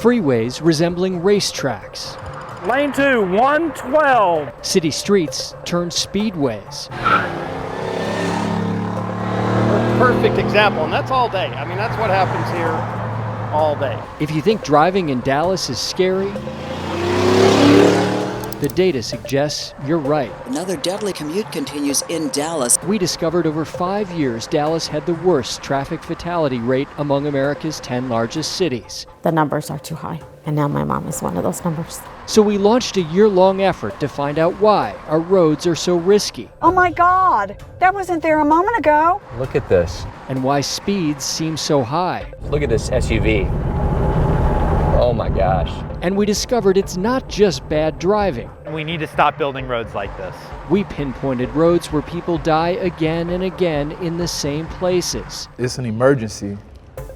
freeways resembling racetracks. Lane 2, 112. City streets turned speedways. Perfect example, and that's all day. I mean, that's what happens here all day. If you think driving in Dallas is scary, the data suggests you're right. Another deadly commute continues in Dallas. We discovered over 5 years Dallas had the worst traffic fatality rate among America's 10 largest cities. The numbers are too high, and now my mom is one of those numbers. So we launched a year-long effort to find out why our roads are so risky. Oh my God, that wasn't there a moment ago. Look at this. And why speeds seem so high. Look at this SUV. Oh my gosh. And we discovered it's not just bad driving. We need to stop building roads like this. We pinpointed roads where people die again and again in the same places. It's an emergency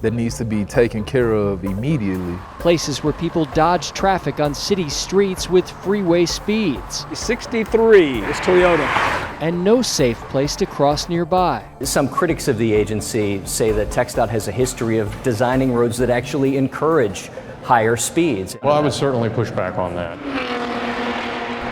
that needs to be taken care of immediately. Places where people dodge traffic on city streets with freeway speeds. 63 is Toyota. And no safe place to cross nearby. Some critics of the agency say that TxDOT has a history of designing roads that actually encourage higher speeds. Well, I would certainly push back on that.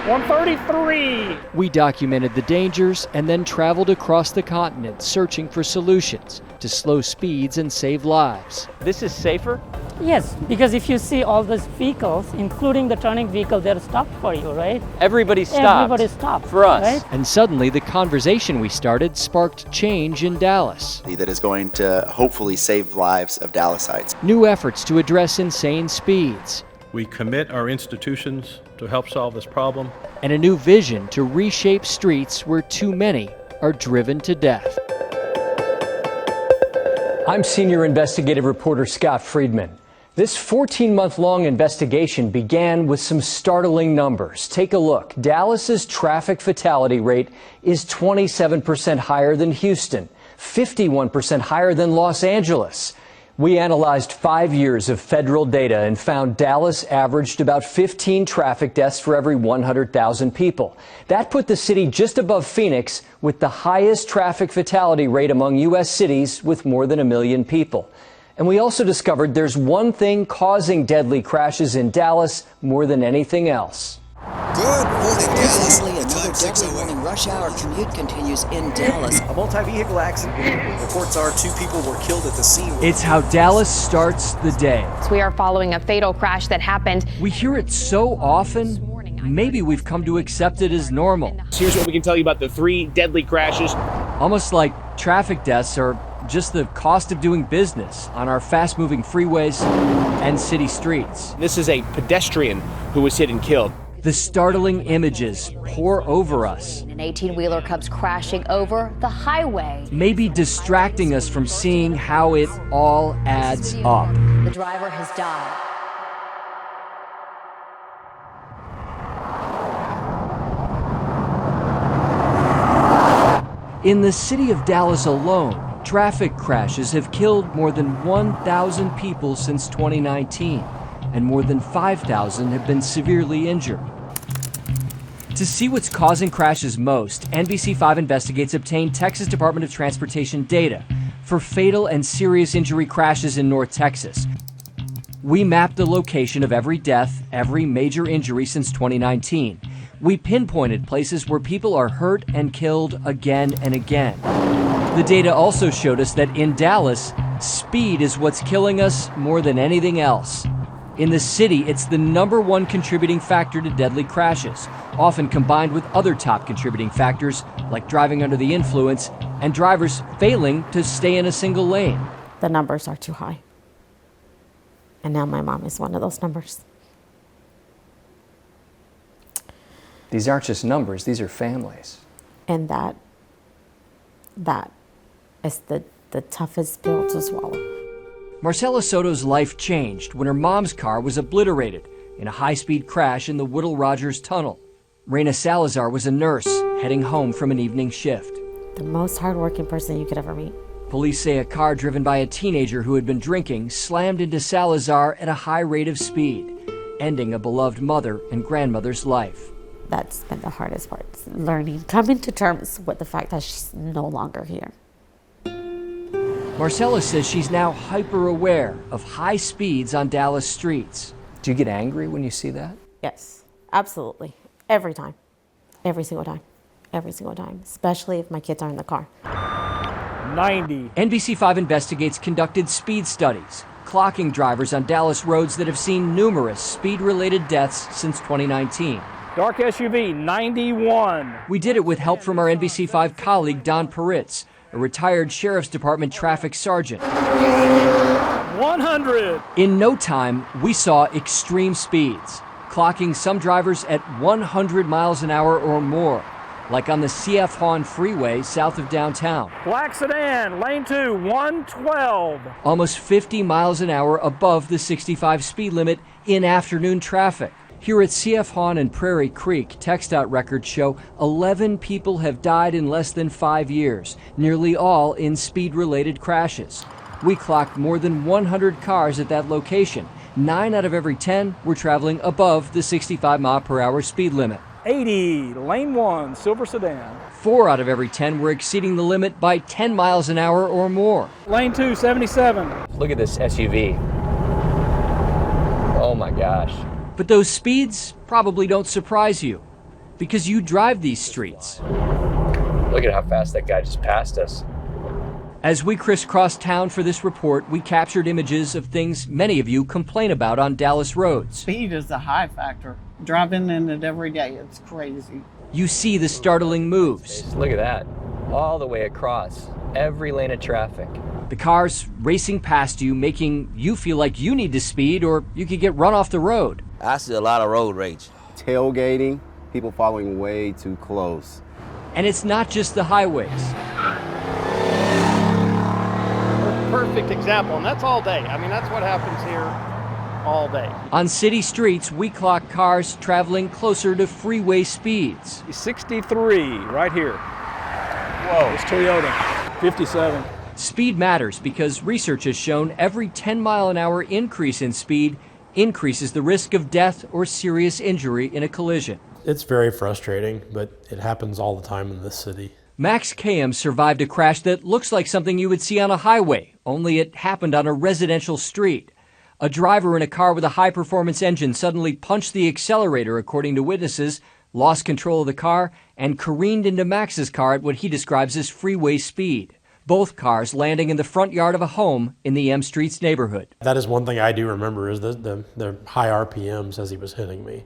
133. We documented the dangers and then traveled across the continent searching for solutions to slow speeds and save lives. This is safer? Yes, because if you see all these vehicles, including the turning vehicle, they're stopped for you, right? Everybody stopped. Everybody stopped. For us. Right? And suddenly the conversation we started sparked change in Dallas. That is going to hopefully save lives of Dallasites. New efforts to address insane speeds. We commit our institutions to help solve this problem. And a new vision to reshape streets where too many are driven to death. I'm senior investigative reporter Scott Friedman. This 14-month-long investigation began with some startling numbers. Take a look. Dallas's traffic fatality rate is 27% higher than Houston, 51% higher than Los Angeles. We analyzed 5 years of federal data and found Dallas averaged about 15 traffic deaths for every 100,000 people. That put the city just above Phoenix with the highest traffic fatality rate among U.S. cities with more than 1 million people. And we also discovered there's one thing causing deadly crashes in Dallas more than anything else. Good morning, Dallas. Another deadly morning rush hour commute continues in Dallas. A multi-vehicle accident. Reports are 2 people were killed at the scene. It's how Dallas starts the day. We are following a fatal crash that happened. We hear it so often, maybe we've come to accept it as normal. Here's what we can tell you about the 3 deadly crashes. Almost like traffic deaths are just the cost of doing business on our fast-moving freeways and city streets. This is a pedestrian who was hit and killed. The startling images pour over us. An 18-wheeler comes crashing over the highway. Maybe distracting us from seeing how it all adds up. The driver has died. In the city of Dallas alone, traffic crashes have killed more than 1,000 people since 2019, and more than 5,000 have been severely injured. To see what's causing crashes most, NBC5 Investigates obtained Texas Department of Transportation data for fatal and serious injury crashes in North Texas. We mapped the location of every death, every major injury since 2019. We pinpointed places where people are hurt and killed again and again. The data also showed us that in Dallas, speed is what's killing us more than anything else. In the city, it's the #1 contributing factor to deadly crashes, often combined with other top contributing factors like driving under the influence and drivers failing to stay in a single lane. The numbers are too high. And now my mom is one of those numbers. These aren't just numbers, these are families. And that is the toughest pill to swallow. Marcela Soto's life changed when her mom's car was obliterated in a high-speed crash in the Woodall Rogers Tunnel. Reina Salazar was a nurse heading home from an evening shift. The most hardworking person you could ever meet. Police say a car driven by a teenager who had been drinking slammed into Salazar at a high rate of speed, ending a beloved mother and grandmother's life. That's been the hardest part, coming to terms with the fact that she's no longer here. Marcella says she's now hyper aware of high speeds on Dallas streets. Do you get angry when you see that? Yes, absolutely. Every time. Every single time. Every single time. Especially if my kids are in the car. 90. NBC5 Investigates conducted speed studies, clocking drivers on Dallas roads that have seen numerous speed-related deaths since 2019. Dark SUV, 91. We did it with help from our NBC5 colleague Don Peritz, a retired Sheriff's Department traffic sergeant. 100. In no time, we saw extreme speeds, clocking some drivers at 100 miles an hour or more, like on the CF Hahn Freeway south of downtown. Black sedan, lane 2, 112. Almost 50 miles an hour above the 65 speed limit in afternoon traffic. Here at CF Hahn and Prairie Creek, TxDOT records show 11 people have died in less than 5 years, nearly all in speed-related crashes. We clocked more than 100 cars at that location. 9 out of every 10 were traveling above the 65 mile per hour speed limit. 80, lane 1, silver sedan. 4 out of every 10 were exceeding the limit by 10 miles an hour or more. Lane 2, 77. Look at this SUV. Oh my gosh. But those speeds probably don't surprise you, because you drive these streets. Look at how fast that guy just passed us. As we crisscrossed town for this report, we captured images of things many of you complain about on Dallas roads. Speed is a high factor. Driving in it every day, it's crazy. You see the startling moves. Look at that. All the way across every lane of traffic. The cars racing past you, making you feel like you need to speed or you could get run off the road. I see a lot of road rage. Tailgating, people following way too close. And it's not just the highways. Perfect example, and that's all day. I mean, that's what happens here all day. On city streets, we clock cars traveling closer to freeway speeds. 63, right here. Whoa. It's Toyota. 57. Speed matters because research has shown every 10 mile an hour increase in speed increases the risk of death or serious injury in a collision. It's very frustrating, but it happens all the time in this city. Max Kayam survived a crash that looks like something you would see on a highway, only it happened on a residential street. A driver in a car with a high-performance engine suddenly punched the accelerator, according to witnesses, lost control of the car, and careened into Max's car at what he describes as freeway speed. Both cars landing in the front yard of a home in the M Streets neighborhood. That is one thing I do remember is the high RPMs as he was hitting me.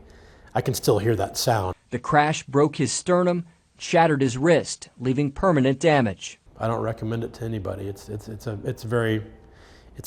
I can still hear that sound. The crash broke his sternum, shattered his wrist, leaving permanent damage. I don't recommend it to anybody. It's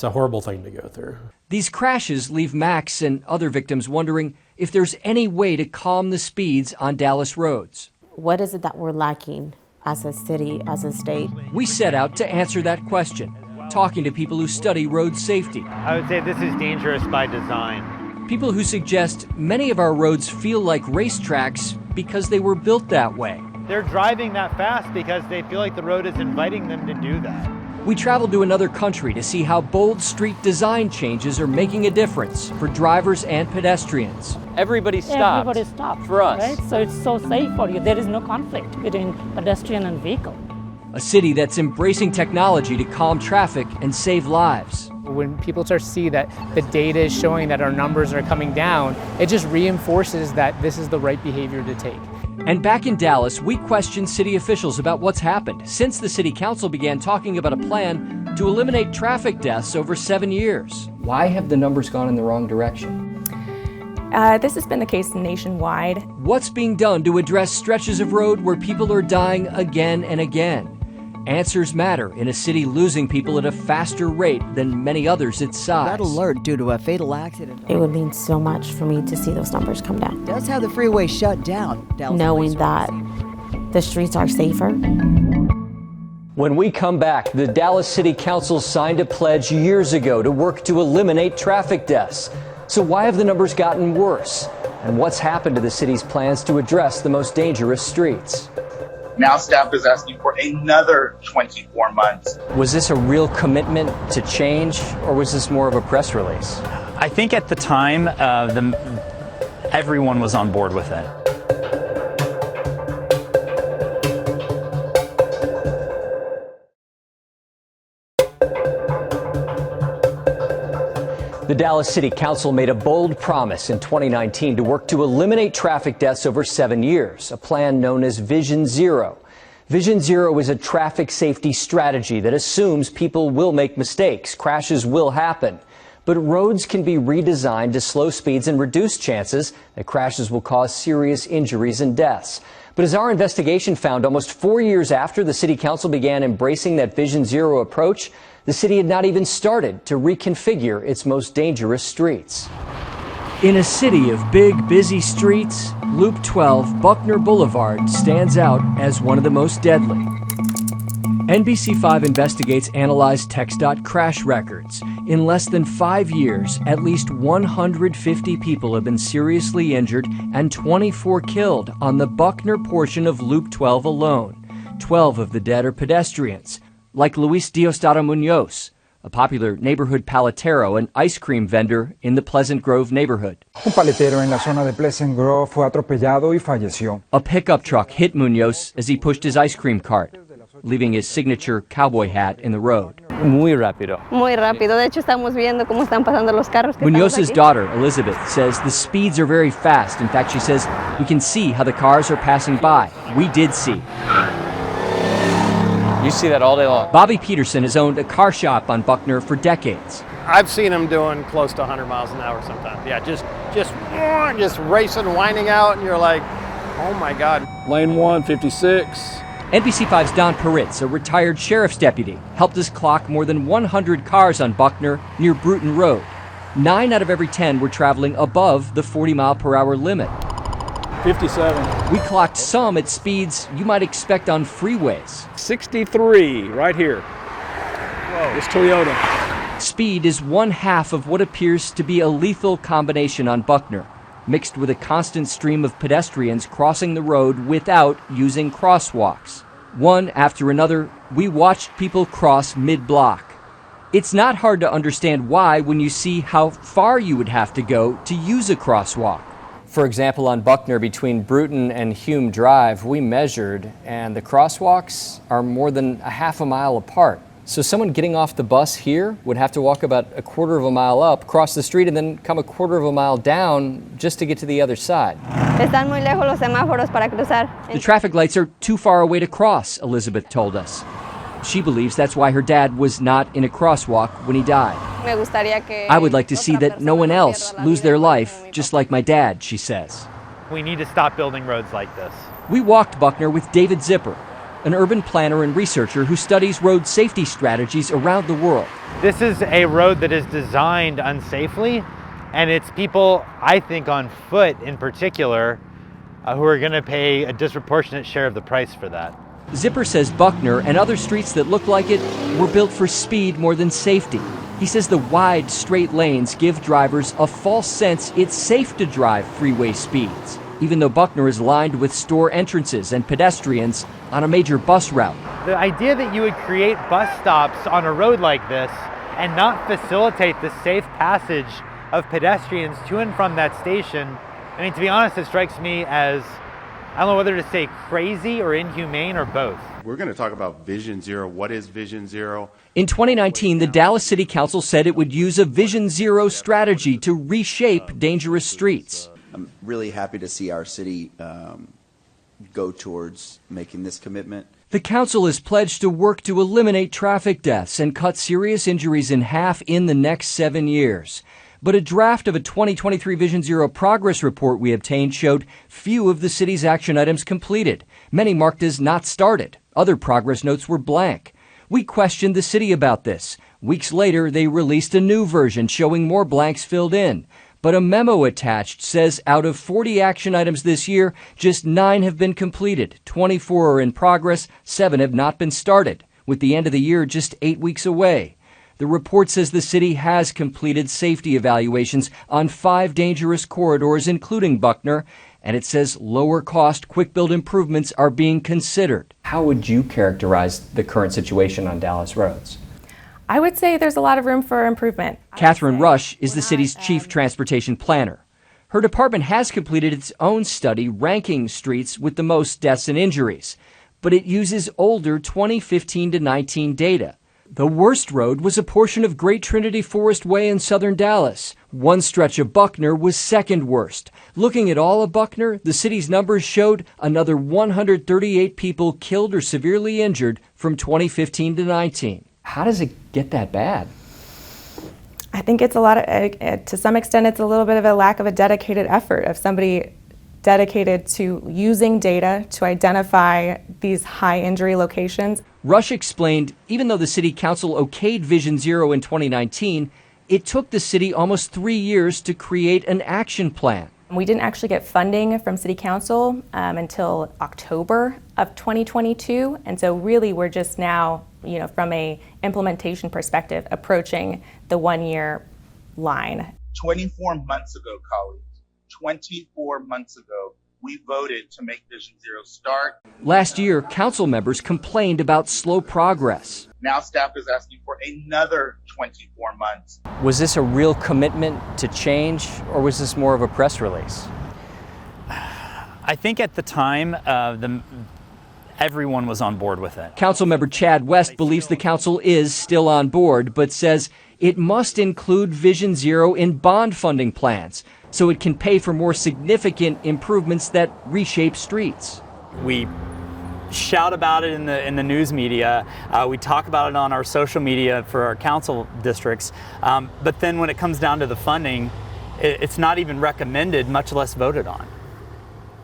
a horrible thing to go through. These crashes leave Max and other victims wondering if there's any way to calm the speeds on Dallas roads. What is it that we're lacking as a city, as a state? We set out to answer that question, talking to people who study road safety. I would say this is dangerous by design. People who suggest many of our roads feel like racetracks because they were built that way. They're driving that fast because they feel like the road is inviting them to do that. We traveled to another country to see how bold street design changes are making a difference for drivers and pedestrians. Everybody stops. Everybody stops for us. Right? So it's so safe for you. There is no conflict between pedestrian and vehicle. A city that's embracing technology to calm traffic and save lives. When people start to see that the data is showing that our numbers are coming down, it just reinforces that this is the right behavior to take. And back in Dallas, we questioned city officials about what's happened since the city council began talking about a plan to eliminate traffic deaths over 7 years. Why have the numbers gone in the wrong direction? This has been the case nationwide. What's being done to address stretches of road where people are dying again and again? Answers matter in a city losing people at a faster rate than many others its size. Red alert due to a fatal accident. It would mean so much for me to see those numbers come down. Does have the freeway shut down. Dallas knowing that the streets are safer. When we come back, the Dallas City Council signed a pledge years ago to work to eliminate traffic deaths. So why have the numbers gotten worse? And what's happened to the city's plans to address the most dangerous streets? Now staff is asking for another 24 months. Was this a real commitment to change, or was this more of a press release? I think at the time, everyone was on board with it. The Dallas City Council made a bold promise in 2019 to work to eliminate traffic deaths over 7 years, a plan known as Vision Zero. Vision Zero is a traffic safety strategy that assumes people will make mistakes, crashes will happen. But roads can be redesigned to slow speeds and reduce chances that crashes will cause serious injuries and deaths. But as our investigation found, almost 4 years after the City Council began embracing that Vision Zero approach, the city had not even started to reconfigure its most dangerous streets. In a city of big, busy streets, Loop 12 Buckner Boulevard stands out as one of the most deadly. NBC5 Investigates analyzed TxDOT crash records. In less than 5 years, at least 150 people have been seriously injured and 24 killed on the Buckner portion of Loop 12 alone. 12 of the dead are pedestrians, like Luis Diosdado Munoz, a popular neighborhood paletero and ice cream vendor in the Pleasant Grove neighborhood. Un paletero en la zona de Pleasant Grove fue atropellado y falleció. A pickup truck hit Munoz as he pushed his ice cream cart, leaving his signature cowboy hat in the road. Muy rápido. Muy rápido. De hecho, estamos viendo cómo están pasando los carros. Munoz's daughter, Elizabeth, says the speeds are very fast. In fact, she says, we can see how the cars are passing by. We did see. You see that all day long. Bobby Peterson has owned a car shop on Buckner for decades. I've seen them doing close to 100 miles an hour sometimes. Yeah, just racing, winding out, and you're like, oh my God. Lane 1, 56. NBC5's Don Peritz, a retired sheriff's deputy, helped us clock more than 100 cars on Buckner near Bruton Road. 9 out of every 10 were traveling above the 40-mile-per-hour limit. 57. We clocked some at speeds you might expect on freeways. 63, right here. Whoa. This Toyota. Speed is one half of what appears to be a lethal combination on Buckner, mixed with a constant stream of pedestrians crossing the road without using crosswalks. One after another, we watched people cross mid-block. It's not hard to understand why when you see how far you would have to go to use a crosswalk. For example, on Buckner between Bruton and Hume Drive, we measured, and the crosswalks are more than a half a mile apart. So someone getting off the bus here would have to walk about a quarter of a mile up, cross the street, and then come a quarter of a mile down just to get to the other side. Están muy lejos los semáforos para cruzar. The traffic lights are too far away to cross, Elizabeth told us. She believes that's why her dad was not in a crosswalk when he died. I would like to see that no one else lose their life, just like my dad, she says. We need to stop building roads like this. We walked Buckner with David Zipper, an urban planner and researcher who studies road safety strategies around the world. This is a road that is designed unsafely, and it's people, I think on foot in particular, who are going to pay a disproportionate share of the price for that. Zipper says Buckner and other streets that look like it were built for speed more than safety. He says the wide, straight lanes give drivers a false sense it's safe to drive freeway speeds, even though Buckner is lined with store entrances and pedestrians on a major bus route. The idea that you would create bus stops on a road like this and not facilitate the safe passage of pedestrians to and from that station, I mean, to be honest, it strikes me as, I don't know whether to say crazy or inhumane or both. We're going to talk about Vision Zero. What is Vision Zero? In 2019, the Dallas City Council said it would use a Vision Zero strategy to reshape dangerous streets. I'm really happy to see our city go towards making this commitment. The council has pledged to work to eliminate traffic deaths and cut serious injuries in half in the next 7 years. But a draft of a 2023 Vision Zero progress report we obtained showed few of the city's action items completed, many marked as not started. Other progress notes were blank. We questioned the city about this. Weeks later, they released a new version showing more blanks filled in. But a memo attached says out of 40 action items this year, just 9 have been completed, 24 are in progress, 7 have not been started, with the end of the year just 8 weeks away. The report says the city has completed safety evaluations on 5 dangerous corridors, including Buckner, and it says lower-cost, quick-build improvements are being considered. How would you characterize the current situation on Dallas roads? I would say there's a lot of room for improvement. Catherine Rush is the city's chief transportation planner. Her department has completed its own study ranking streets with the most deaths and injuries, but it uses older 2015 to 19 data. The worst road was a portion of Great Trinity Forest Way in southern Dallas. One stretch of Buckner was second worst. Looking at all of Buckner, the city's numbers showed another 138 people killed or severely injured from 2015 to 19. How does it get that bad? I think it's a lot of, to some extent, it's a little bit of a lack of a dedicated effort of somebody dedicated to using data to identify these high injury locations. Rush explained even though the city council okayed Vision Zero in 2019, it took the city almost 3 years to create an action plan. We didn't actually get funding from City Council until October of 2022, and so really we're just now, from a implementation perspective, approaching the 1 year line. 24 months ago, colleagues, 24 months ago, we voted to make Vision Zero start. Last year, council members complained about slow progress. Now staff is asking for another 24 months. Was this a real commitment to change, or was this more of a press release? I think at the time, everyone was on board with it. Councilmember Chad West believes the council is still on board, but says it must include Vision Zero in bond funding plans so it can pay for more significant improvements that reshape streets. We shout about it in the news media. We talk about it on our social media for our council districts. But then when it comes down to the funding, it's not even recommended, much less voted on.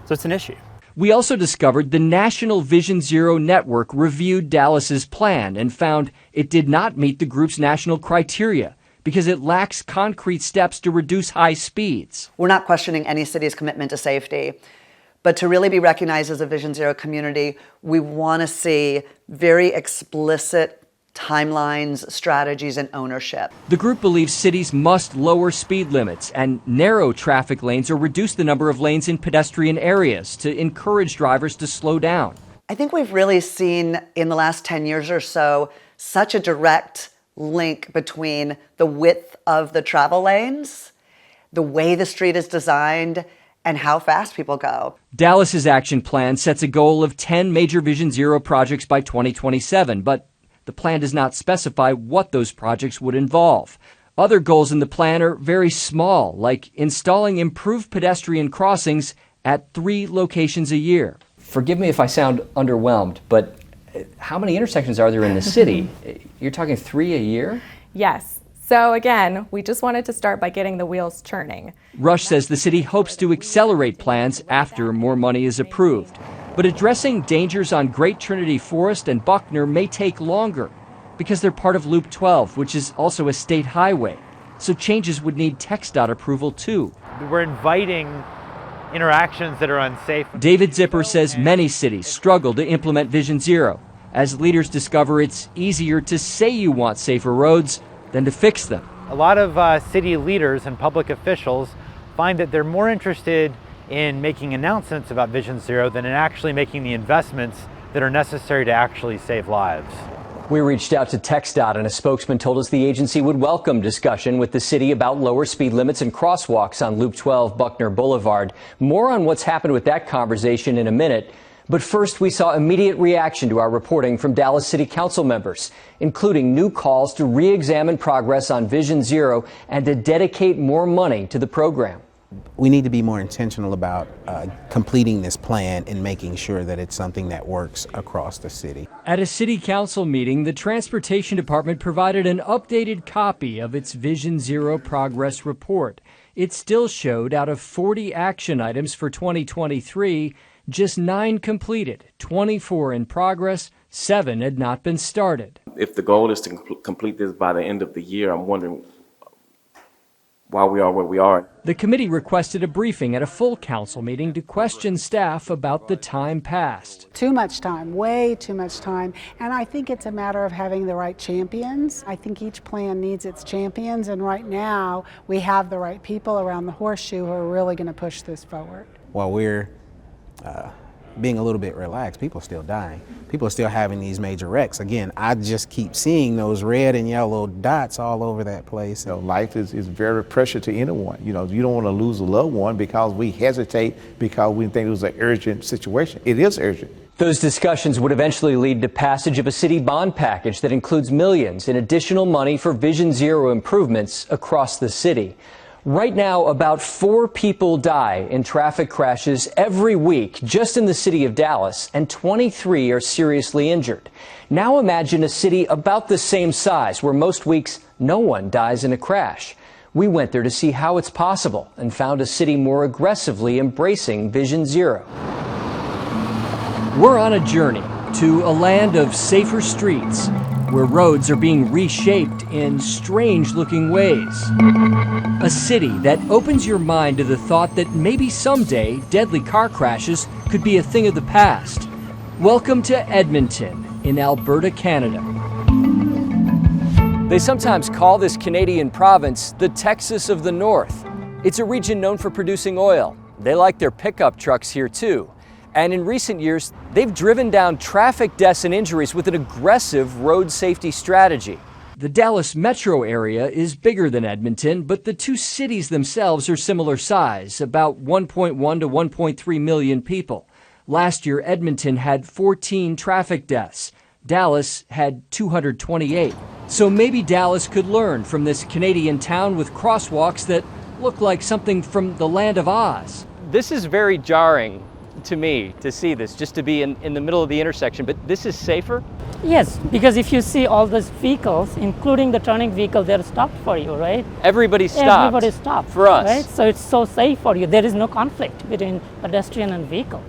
So it's an issue. We also discovered the National Vision Zero Network reviewed Dallas's plan and found it did not meet the group's national criteria because it lacks concrete steps to reduce high speeds. We're not questioning any city's commitment to safety, but to really be recognized as a Vision Zero community, we want to see very explicit timelines, strategies, and ownership. The group believes cities must lower speed limits and narrow traffic lanes or reduce the number of lanes in pedestrian areas to encourage drivers to slow down. I think we've really seen in the last 10 years or so such a direct link between the width of the travel lanes, the way the street is designed, and how fast people go. Dallas's action plan sets a goal of 10 major Vision Zero projects by 2027, but the plan does not specify what those projects would involve. Other goals in the plan are very small, like installing improved pedestrian crossings at 3 locations a year. Forgive me if I sound underwhelmed, but how many intersections are there in the city? You're talking 3 a year? Yes. So again, we just wanted to start by getting the wheels turning. Rush says the city hopes to accelerate plans after more money is approved. But addressing dangers on Great Trinity Forest and Buckner may take longer because they're part of Loop 12, which is also a state highway. So changes would need TxDOT approval too. We're inviting interactions that are unsafe. David Zipper says many cities struggle to implement Vision Zero as leaders discover it's easier to say you want safer roads than to fix them. A lot of city leaders and public officials find that they're more interested in making announcements about Vision Zero than in actually making the investments that are necessary to actually save lives. We reached out to TxDOT, and a spokesman told us the agency would welcome discussion with the city about lower speed limits and crosswalks on Loop 12 Buckner Boulevard. More on what's happened with that conversation in a minute. But first, we saw immediate reaction to our reporting from Dallas City Council members, including new calls to re-examine progress on Vision Zero and to dedicate more money to the program. We need to be more intentional about completing this plan and making sure that it's something that works across the city. At a city council meeting, the Transportation Department provided an updated copy of its Vision Zero progress report. It still showed out of 40 action items for 2023, just 9 completed, 24 in progress, 7 had not been started. If the goal is to complete this by the end of the year, I'm wondering why we are where we are. The committee requested a briefing at a full council meeting to question staff about the time passed. Too much time, way too much time, and I think it's a matter of having the right champions. I think each plan needs its champions, and right now we have the right people around the horseshoe who are really going to push this forward. While we're being a little bit relaxed, people are still dying. People are still having these major wrecks. Again, I just keep seeing those red and yellow dots all over that place. Life is very precious to anyone. You don't want to lose a loved one because we hesitate because we think it was an urgent situation. It is urgent. Those discussions would eventually lead to passage of a city bond package that includes millions in additional money for Vision Zero improvements across the city. Right now, about 4 people die in traffic crashes every week just in the city of Dallas, and 23 are seriously injured. Now imagine a city about the same size where most weeks no one dies in a crash. We went there to see how it's possible and found a city more aggressively embracing Vision Zero. We're on a journey to a land of safer streets, where roads are being reshaped in strange-looking ways. A city that opens your mind to the thought that maybe someday deadly car crashes could be a thing of the past. Welcome to Edmonton in Alberta, Canada. They sometimes call this Canadian province the Texas of the North. It's a region known for producing oil. They like their pickup trucks here too. And in recent years, they've driven down traffic deaths and injuries with an aggressive road safety strategy. The Dallas metro area is bigger than Edmonton, but the two cities themselves are similar size, about 1.1 to 1.3 million people. Last year, Edmonton had 14 traffic deaths. Dallas had 228. So maybe Dallas could learn from this Canadian town with crosswalks that look like something from the Land of Oz. This is very jarring to me to see this, just to be in the middle of the intersection, but this is safer? Yes, because if you see all those vehicles, including the turning vehicle, they're stopped for you, right? Everybody stopped. Everybody stopped. For us. Right? So it's so safe for you. There is no conflict between pedestrian and vehicle.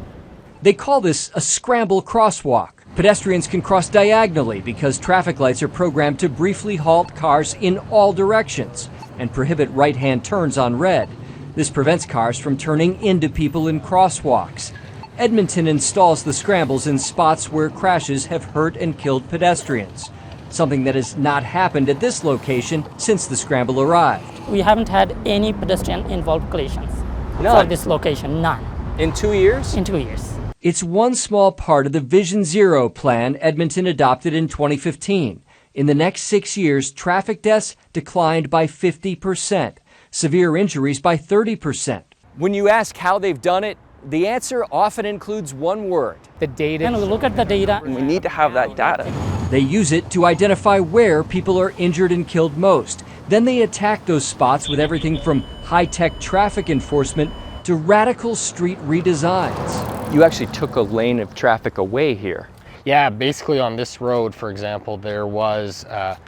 They call this a scramble crosswalk. Pedestrians can cross diagonally because traffic lights are programmed to briefly halt cars in all directions and prohibit right-hand turns on red. This prevents cars from turning into people in crosswalks. Edmonton installs the scrambles in spots where crashes have hurt and killed pedestrians, something that has not happened at this location since the scramble arrived. We haven't had any pedestrian-involved collisions for this location, none. In 2 years? In 2 years. It's one small part of the Vision Zero plan Edmonton adopted in 2015. In the next 6 years, traffic deaths declined by 50%, severe injuries by 30%. When you ask how they've done it, the answer often includes one word. The data. And we look at the data. We need to have that data. They use it to identify where people are injured and killed most. Then they attack those spots with everything from high-tech traffic enforcement to radical street redesigns. You actually took a lane of traffic away here. Yeah, basically on this road, for example, there was a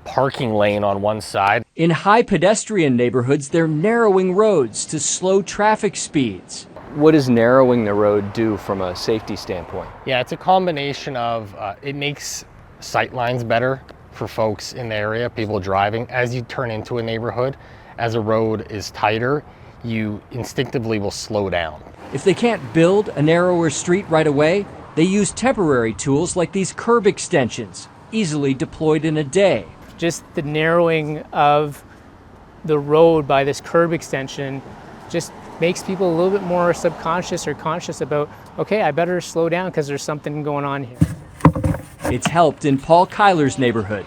parking lane on one side. In high pedestrian neighborhoods, they're narrowing roads to slow traffic speeds. What does narrowing the road do from a safety standpoint? Yeah, it's a combination of, it makes sight lines better for folks in the area, people driving. As you turn into a neighborhood, as a road is tighter, you instinctively will slow down. If they can't build a narrower street right away, they use temporary tools like these curb extensions, easily deployed in a day. Just the narrowing of the road by this curb extension just makes people a little bit more subconscious or conscious about, okay, I better slow down because there's something going on here. It's helped in Paul Kyler's neighborhood,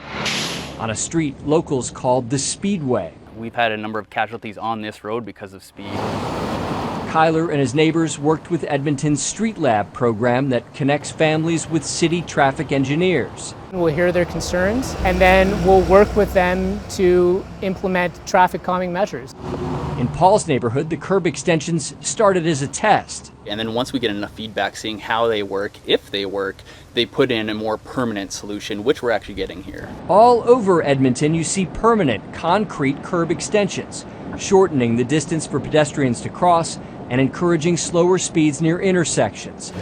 on a street locals called the Speedway. We've had a number of casualties on this road because of speed. Kyler and his neighbors worked with Edmonton's Street Lab program that connects families with city traffic engineers. We'll hear their concerns and then we'll work with them to implement traffic calming measures. In Paul's neighborhood, the curb extensions started as a test. And then once we get enough feedback seeing how they work, if they work, they put in a more permanent solution, which we're actually getting here. All over Edmonton, you see permanent concrete curb extensions, shortening the distance for pedestrians to cross and encouraging slower speeds near intersections.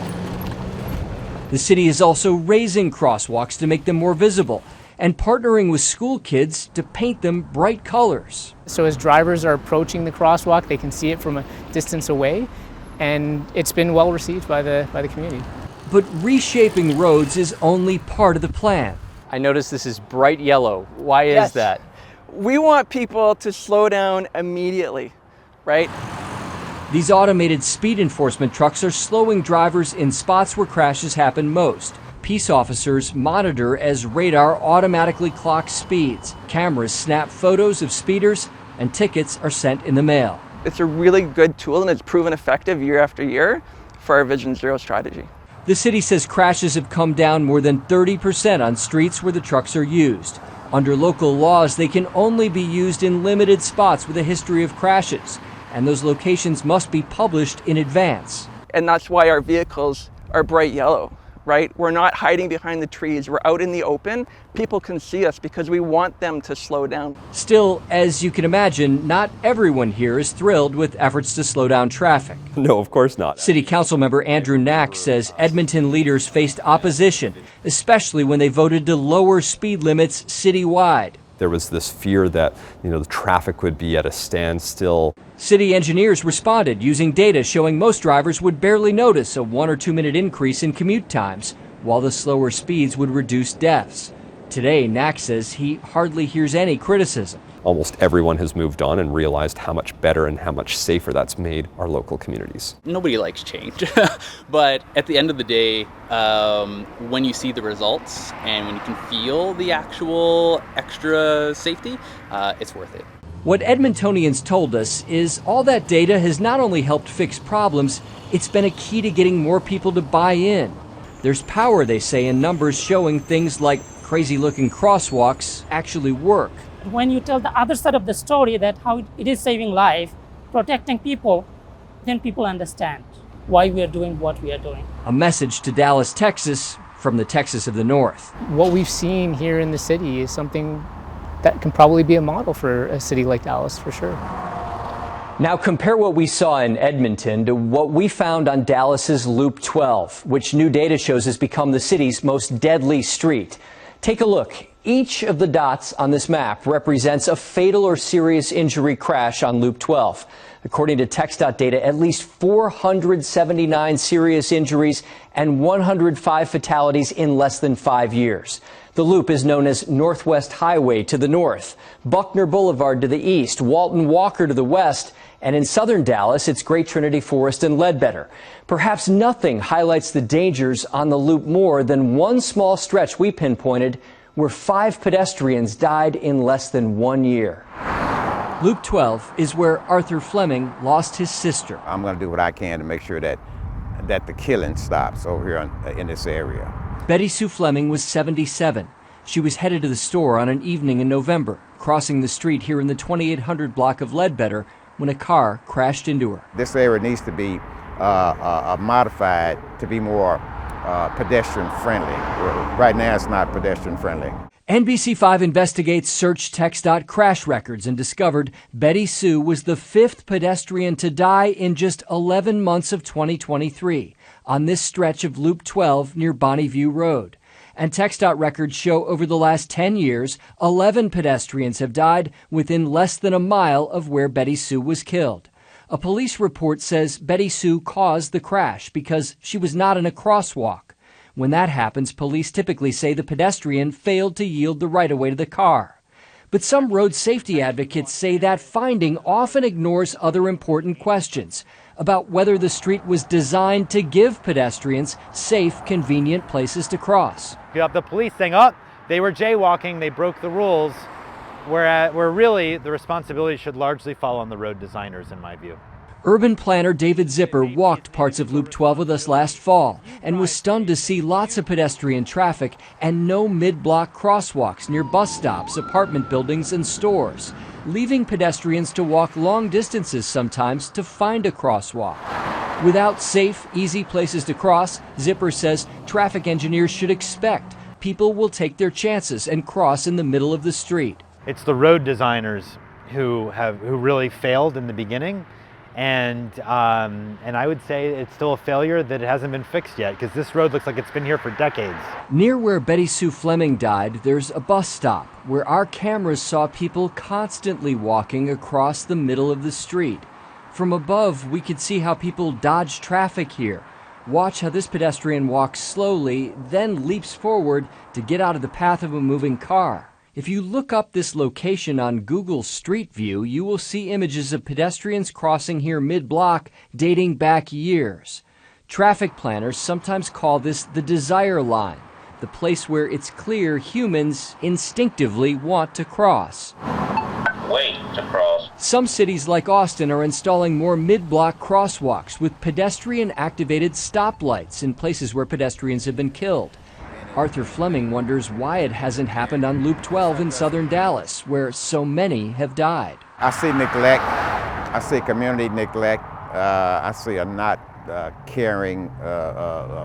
The city is also raising crosswalks to make them more visible and partnering with school kids to paint them bright colors. So as drivers are approaching the crosswalk, they can see it from a distance away, and it's been well received by the community. But reshaping roads is only part of the plan. I notice this is bright yellow. Why is that? We want people to slow down immediately, right? These automated speed enforcement trucks are slowing drivers in spots where crashes happen most. Peace officers monitor as radar automatically clocks speeds. Cameras snap photos of speeders, and tickets are sent in the mail. It's a really good tool, and it's proven effective year after year for our Vision Zero strategy. The city says crashes have come down more than 30% on streets where the trucks are used. Under local laws, they can only be used in limited spots with a history of crashes, and those locations must be published in advance. And that's why our vehicles are bright yellow, right? We're not hiding behind the trees. We're out in the open. People can see us because we want them to slow down. Still, as you can imagine, not everyone here is thrilled with efforts to slow down traffic. No, of course not. City Council member Andrew Knack says Edmonton leaders faced opposition, especially when they voted to lower speed limits citywide. There was this fear that, the traffic would be at a standstill. City engineers responded using data showing most drivers would barely notice a 1 or 2 minute increase in commute times, while the slower speeds would reduce deaths. Today, Knack says he hardly hears any criticism. Almost everyone has moved on and realized how much better and how much safer that's made our local communities. Nobody likes change, but at the end of the day, when you see the results and when you can feel the actual extra safety, it's worth it. What Edmontonians told us is all that data has not only helped fix problems, it's been a key to getting more people to buy in. There's power, they say, in numbers showing things like crazy-looking crosswalks actually work. When you tell the other side of the story, that how it is saving life, protecting people, then people understand why we are doing what we are doing. A message to Dallas, Texas, from the Texas of the North. What we've seen here in the city is something that can probably be a model for a city like Dallas, for sure. Now compare what we saw in Edmonton to what we found on Dallas's Loop 12, which new data shows has become the city's most deadly street. Take a look. Each of the dots on this map represents a fatal or serious injury crash on Loop 12. According to TxDOT data, at least 479 serious injuries and 105 fatalities in less than 5 years. The loop is known as Northwest Highway to the north, Buckner Boulevard to the east, Walton Walker to the west, and in southern Dallas, it's Great Trinity Forest and Ledbetter. Perhaps nothing highlights the dangers on the loop more than one small stretch we pinpointed where 5 pedestrians died in less than 1 year. Loop 12 is where Arthur Fleming lost his sister. I'm going to do what I can to make sure that the killing stops over here in this area. Betty Sue Fleming was 77. She was headed to the store on an evening in November, crossing the street here in the 2800 block of Ledbetter when a car crashed into her. This area needs to be modified to be more pedestrian friendly. Right now it's not pedestrian friendly. NBC5 Investigates searched TxDOT crash records and discovered Betty Sue was the 5th pedestrian to die in just 11 months of 2023 on this stretch of Loop 12 near Bonnyview Road. And TxDOT records show over the last 10 years, 11 pedestrians have died within less than a mile of where Betty Sue was killed. A police report says Betty Sue caused the crash because she was not in a crosswalk. When that happens, police typically say the pedestrian failed to yield the right-of-way to the car. But some road safety advocates say that finding often ignores other important questions about whether the street was designed to give pedestrians safe, convenient places to cross. You have the police saying, oh, they were jaywalking, they broke the rules, where really the responsibility should largely fall on the road designers, in my view. Urban planner David Zipper walked parts of Loop 12 with us last fall and was stunned to see lots of pedestrian traffic and no mid-block crosswalks near bus stops, apartment buildings, and stores, leaving pedestrians to walk long distances sometimes to find a crosswalk. Without safe, easy places to cross, Zipper says traffic engineers should expect people will take their chances and cross in the middle of the street. It's the road designers who really failed in the beginning. And I would say it's still a failure that it hasn't been fixed yet, because this road looks like it's been here for decades. Near where Betty Sue Fleming died, there's a bus stop where our cameras saw people constantly walking across the middle of the street. From above, we could see how people dodge traffic here. Watch how this pedestrian walks slowly, then leaps forward to get out of the path of a moving car. If you look up this location on Google Street View, you will see images of pedestrians crossing here mid-block dating back years. Traffic planners sometimes call this the desire line, the place where it's clear humans instinctively want to cross. Wait to cross. Some cities like Austin are installing more mid-block crosswalks with pedestrian-activated stoplights in places where pedestrians have been killed. Arthur Fleming wonders why it hasn't happened on Loop 12 in southern Dallas, where so many have died. I see neglect. I see community neglect. I see a not caring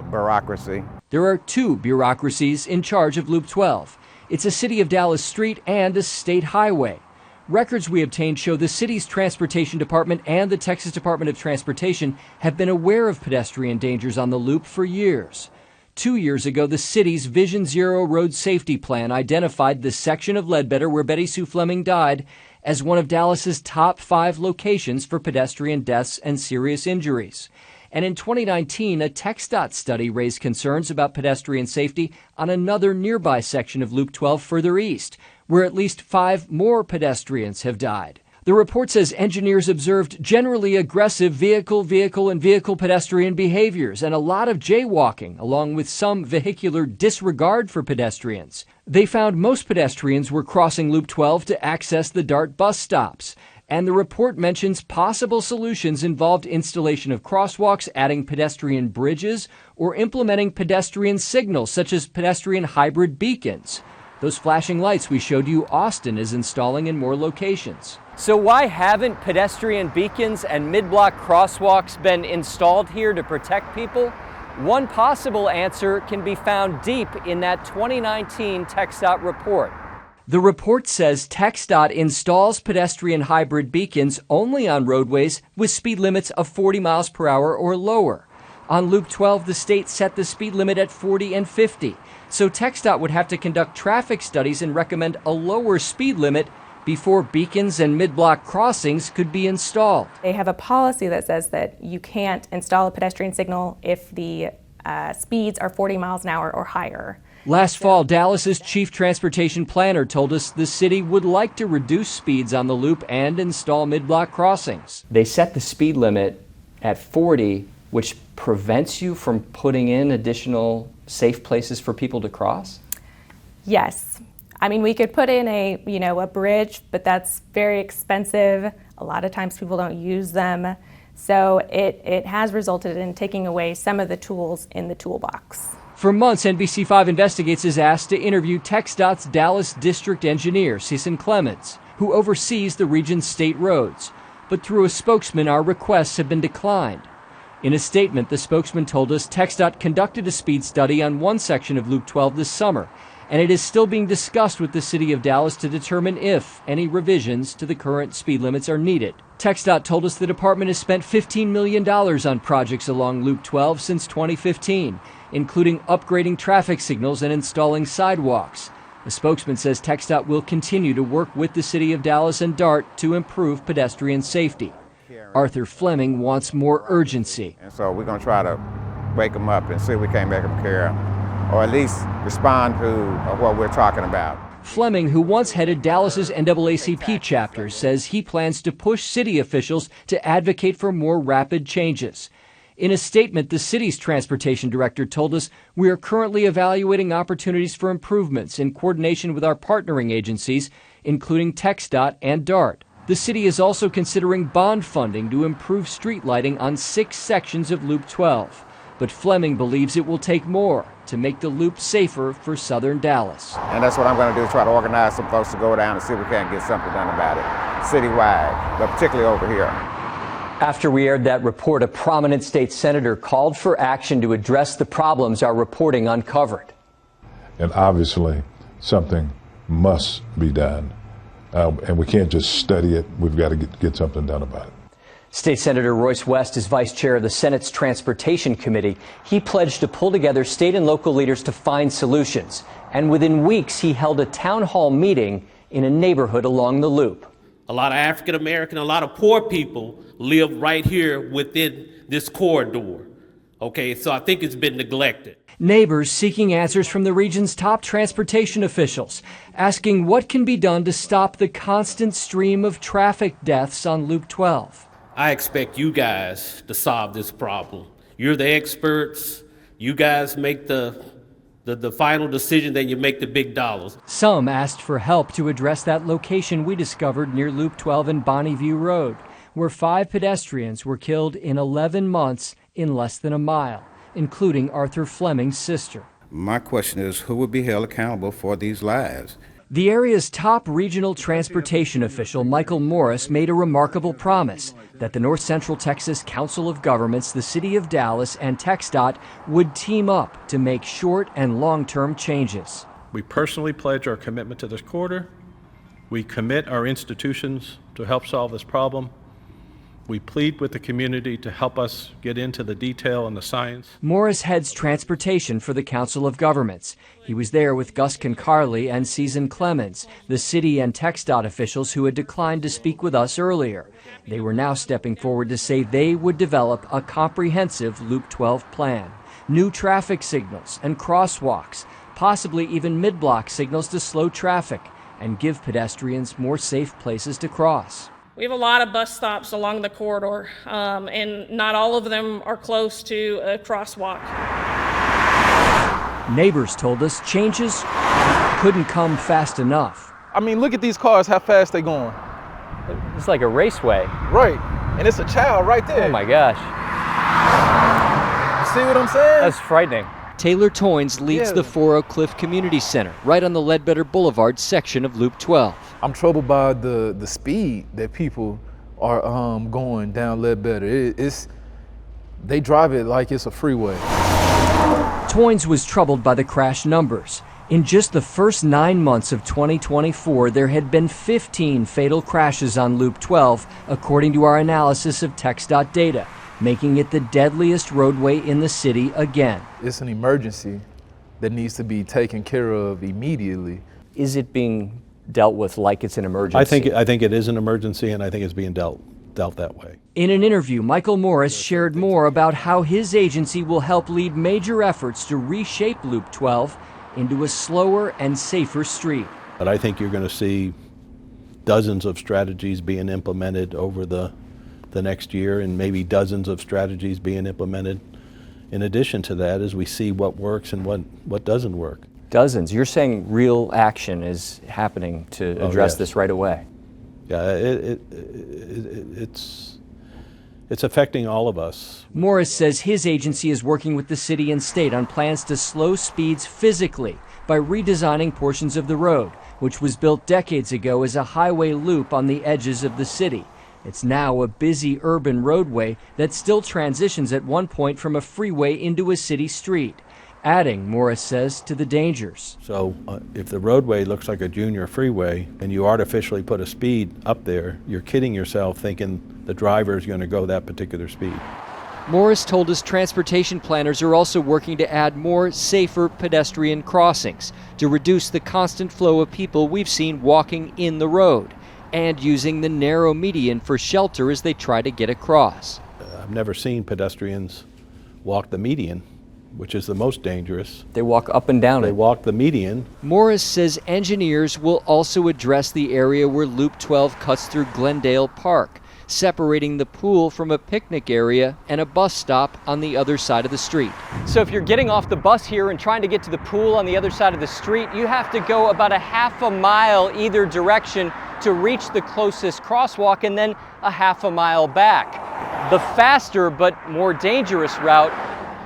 bureaucracy. There are two bureaucracies in charge of Loop 12. It's a City of Dallas street and a state highway. Records we obtained show the city's transportation department and the Texas Department of Transportation have been aware of pedestrian dangers on the loop for years. 2 years ago, the city's Vision Zero road safety plan identified the section of Ledbetter where Betty Sue Fleming died as one of Dallas's top 5 locations for pedestrian deaths and serious injuries. And in 2019, a TxDOT study raised concerns about pedestrian safety on another nearby section of Loop 12 further east, where at least 5 more pedestrians have died. The report says engineers observed generally aggressive vehicle pedestrian behaviors and a lot of jaywalking, along with some vehicular disregard for pedestrians. They found most pedestrians were crossing Loop 12 to access the DART bus stops. And the report mentions possible solutions involved installation of crosswalks, adding pedestrian bridges, or implementing pedestrian signals such as pedestrian hybrid beacons. Those flashing lights we showed you Austin is installing in more locations. So why haven't pedestrian beacons and mid-block crosswalks been installed here to protect people? One possible answer can be found deep in that 2019 TxDOT report. The report says TxDOT installs pedestrian hybrid beacons only on roadways with speed limits of 40 miles per hour or lower. On Loop 12, the state set the speed limit at 40 and 50. So TxDOT would have to conduct traffic studies and recommend a lower speed limit before beacons and mid-block crossings could be installed. They have a policy that says that you can't install a pedestrian signal if the speeds are 40 miles an hour or higher. Last fall, Dallas's chief transportation planner told us the city would like to reduce speeds on the loop and install mid-block crossings. They set the speed limit at 40, which prevents you from putting in additional safe places for people to cross? Yes. I mean, we could put in a bridge, but that's very expensive. A lot of times people don't use them. So it has resulted in taking away some of the tools in the toolbox. For months, NBC5 Investigates is asked to interview TxDOT's Dallas District Engineer, Cecil Clemens, who oversees the region's state roads. But through a spokesman, our requests have been declined. In a statement, the spokesman told us TxDOT conducted a speed study on one section of Loop 12 this summer, and it is still being discussed with the city of Dallas to determine if any revisions to the current speed limits are needed. TxDOT told us the department has spent $15 million on projects along Loop 12 since 2015, including upgrading traffic signals and installing sidewalks. The spokesman says TxDOT will continue to work with the city of Dallas and DART to improve pedestrian safety. Arthur Fleming wants more urgency. And so we're going to try to wake them up and see if we can't make them care, or at least respond to what we're talking about. Fleming, who once headed Dallas's NAACP chapter, says he plans to push city officials to advocate for more rapid changes. In a statement, the city's transportation director told us we are currently evaluating opportunities for improvements in coordination with our partnering agencies, including TxDOT and DART. The city is also considering bond funding to improve street lighting on 6 sections of Loop 12. But Fleming believes it will take more to make the loop safer for southern Dallas. And that's what I'm going to do, try to organize some folks to go down and see if we can't get something done about it, citywide, but particularly over here. After we aired that report, a prominent state senator called for action to address the problems our reporting uncovered. And obviously, something must be done. And we can't just study it. We've got to get something done about it. State Senator Royce West is vice chair of the Senate's Transportation Committee. He pledged to pull together state and local leaders to find solutions. And within weeks, he held a town hall meeting in a neighborhood along the loop. A lot of African American, a lot of poor people live right here within this corridor. Okay, so I think it's been neglected. Neighbors seeking answers from the region's top transportation officials, asking what can be done to stop the constant stream of traffic deaths on Loop 12. I expect you guys to solve this problem. You're the experts. You guys make the final decision, then you make the big dollars. Some asked for help to address that location we discovered near Loop 12 and Bonneview Road, where 5 pedestrians were killed in 11 months in less than a mile, including Arthur Fleming's sister. My question is, who will be held accountable for these lives? The area's top regional transportation official, Michael Morris, made a remarkable promise that the North Central Texas Council of Governments, the City of Dallas, and TxDOT would team up to make short and long-term changes. We personally pledge our commitment to this corridor. We commit our institutions to help solve this problem. We plead with the community to help us get into the detail and the science. Morris heads transportation for the Council of Governments. He was there with Gus Concarly and Season Clemens, the city and TxDOT officials who had declined to speak with us earlier. They were now stepping forward to say they would develop a comprehensive Loop 12 plan. New traffic signals and crosswalks, possibly even mid-block signals to slow traffic and give pedestrians more safe places to cross. We have a lot of bus stops along the corridor, and not all of them are close to a crosswalk. Neighbors told us changes couldn't come fast enough. I mean, look at these cars, how fast they going. It's like a raceway. Right, and it's a child right there. Oh my gosh. You see what I'm saying? That's frightening. Taylor Toynes leads the 4 Oak Cliff Community Center, right on the Ledbetter Boulevard section of Loop 12. I'm troubled by the speed that people are going down Ledbetter. They drive it like it's a freeway. Toynes was troubled by the crash numbers. In just the first 9 months of 2024, there had been 15 fatal crashes on Loop 12, according to our analysis of TxDOT data, making it the deadliest roadway in the city again. It's an emergency that needs to be taken care of immediately. Is it being dealt with like it's an emergency? I think it is an emergency, and I think it's being dealt that way. In an interview, Michael Morris shared more about how his agency will help lead major efforts to reshape Loop 12 into a slower and safer street. But I think you're going to see dozens of strategies being implemented over the next year, and maybe dozens of strategies being implemented in addition to that as we see what works and what doesn't work. Dozens. You're saying real action is happening to address this right away. Yeah, it's affecting all of us. Morris says his agency is working with the city and state on plans to slow speeds physically by redesigning portions of the road, which was built decades ago as a highway loop on the edges of the city. It's now a busy urban roadway that still transitions at one point from a freeway into a city street, adding, Morris says, to the dangers. So if the roadway looks like a junior freeway and you artificially put a speed up there, you're kidding yourself thinking the driver is going to go that particular speed. Morris told us transportation planners are also working to add more safer pedestrian crossings to reduce the constant flow of people we've seen walking in the road, and using the narrow median for shelter as they try to get across. I've never seen pedestrians walk the median, which is the most dangerous. They walk up and down it. They walk the median. Morris says engineers will also address the area where Loop 12 cuts through Glendale Park, separating the pool from a picnic area and a bus stop on the other side of the street. So if you're getting off the bus here and trying to get to the pool on the other side of the street, you have to go about a half a mile either direction to reach the closest crosswalk and then a half a mile back. The faster but more dangerous route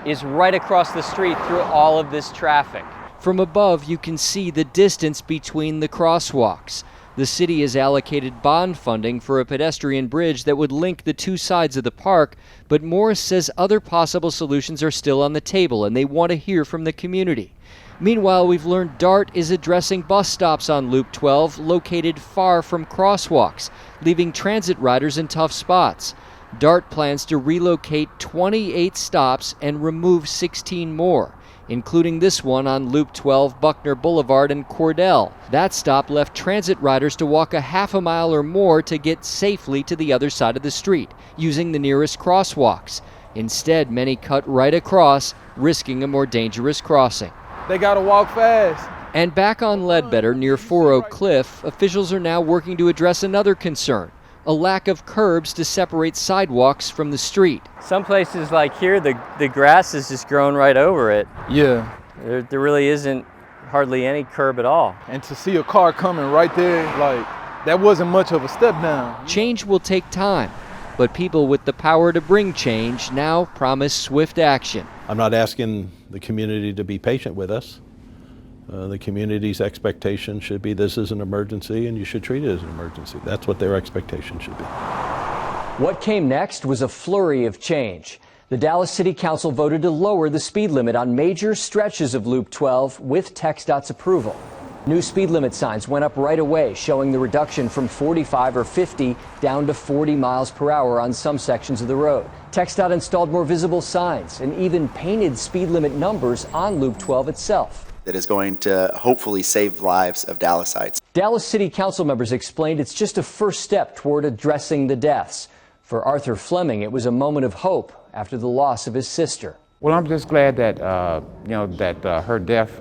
is right across the street through all of this traffic. From above, you can see the distance between the crosswalks. The city has allocated bond funding for a pedestrian bridge that would link the two sides of the park, but Morris says other possible solutions are still on the table and they want to hear from the community. Meanwhile, we've learned DART is addressing bus stops on Loop 12 located far from crosswalks, leaving transit riders in tough spots. DART plans to relocate 28 stops and remove 16 more, including this one on Loop 12, Buckner Boulevard and Cordell. That stop left transit riders to walk a half a mile or more to get safely to the other side of the street, using the nearest crosswalks. Instead, many cut right across, risking a more dangerous crossing. They gotta walk fast. And back on Ledbetter near 4 Oak Cliff, officials are now working to address another concern, a lack of curbs to separate sidewalks from the street. Some places like here, the grass has just grown right over it. Yeah. There really isn't hardly any curb at all. And to see a car coming right there, like, that wasn't much of a step down. Change will take time, but people with the power to bring change now promise swift action. I'm not asking the community to be patient with us. The community's expectation should be this is an emergency and you should treat it as an emergency. That's what their expectation should be. What came next was a flurry of change. The Dallas City Council voted to lower the speed limit on major stretches of Loop 12 with TxDOT's approval. New speed limit signs went up right away, showing the reduction from 45 or 50 down to 40 miles per hour on some sections of the road. TxDOT installed more visible signs and even painted speed limit numbers on Loop 12 itself. That is going to hopefully save lives of Dallasites. Dallas City Council members explained it's just a first step toward addressing the deaths. For Arthur Fleming, it was a moment of hope after the loss of his sister. Well, I'm just glad that her death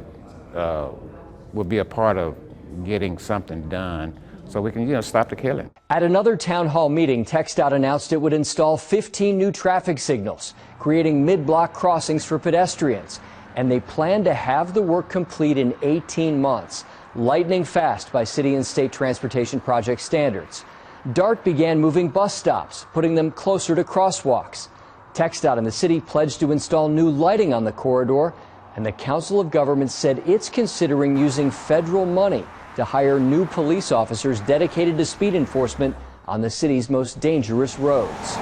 will be a part of getting something done so we can stop the killing. At another town hall meeting, TxDOT announced it would install 15 new traffic signals, creating mid-block crossings for pedestrians. And they plan to have the work complete in 18 months, lightning fast by city and state transportation project standards. DART began moving bus stops, putting them closer to crosswalks. TxDOT and the city pledged to install new lighting on the corridor, and the Council of Governments said it's considering using federal money to hire new police officers dedicated to speed enforcement on the city's most dangerous roads.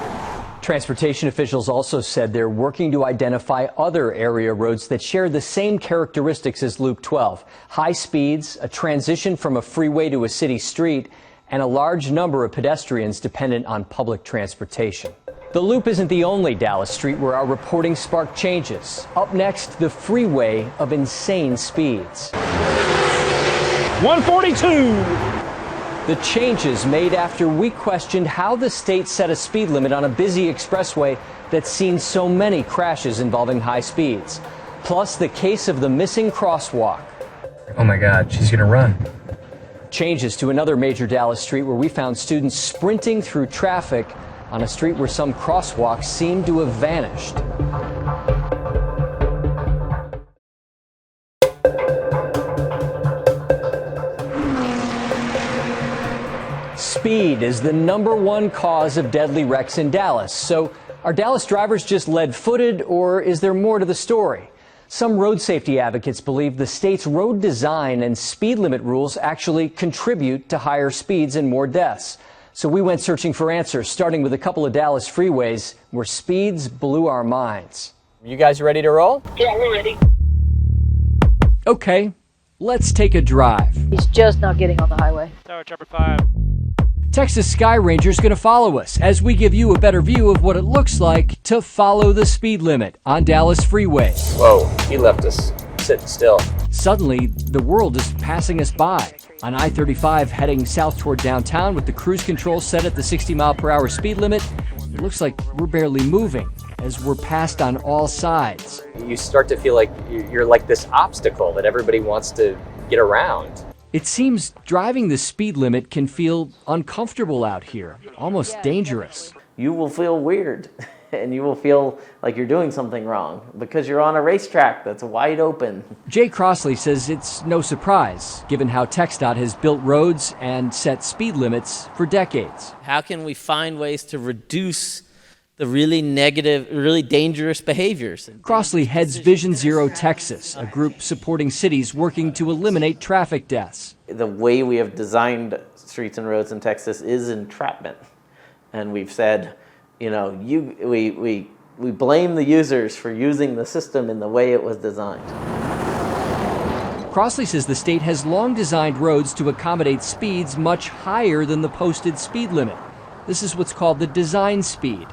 Transportation officials also said they're working to identify other area roads that share the same characteristics as Loop 12. High speeds, a transition from a freeway to a city street, and a large number of pedestrians dependent on public transportation. The Loop isn't the only Dallas street where our reporting sparked changes. Up next, the freeway of insane speeds. 142! The changes made after we questioned how the state set a speed limit on a busy expressway that's seen so many crashes involving high speeds. Plus the case of the missing crosswalk. Oh my God, she's gonna run. Changes to another major Dallas street where we found students sprinting through traffic on a street where some crosswalks seem to have vanished. Speed is the #1 cause of deadly wrecks in Dallas. So are Dallas drivers just lead-footed, or is there more to the story? Some road safety advocates believe the state's road design and speed limit rules actually contribute to higher speeds and more deaths. So we went searching for answers, starting with a couple of Dallas freeways where speeds blew our minds. You guys ready to roll? Yeah, we're ready. Okay, let's take a drive. He's just not getting on the highway. Tower Chopper 5. Texas Sky Ranger's going to follow us as we give you a better view of what it looks like to follow the speed limit on Dallas freeways. Whoa, he left us sitting still. Suddenly, the world is passing us by. On I-35 heading south toward downtown with the cruise control set at the 60-mile-per-hour speed limit, it looks like we're barely moving as we're passed on all sides. You start to feel like you're like this obstacle that everybody wants to get around. It seems driving the speed limit can feel uncomfortable out here, almost dangerous. You will feel weird and you will feel like you're doing something wrong because you're on a racetrack that's wide open. Jay Crossley says it's no surprise, given how TxDOT has built roads and set speed limits for decades. How can we find ways to reduce the really negative, really dangerous behaviors? Crossley heads Vision Zero Texas, a group supporting cities working to eliminate traffic deaths. The way we have designed streets and roads in Texas is entrapment. And we've said, you know, we blame the users for using the system in the way it was designed. Crossley says the state has long designed roads to accommodate speeds much higher than the posted speed limit. This is what's called the design speed.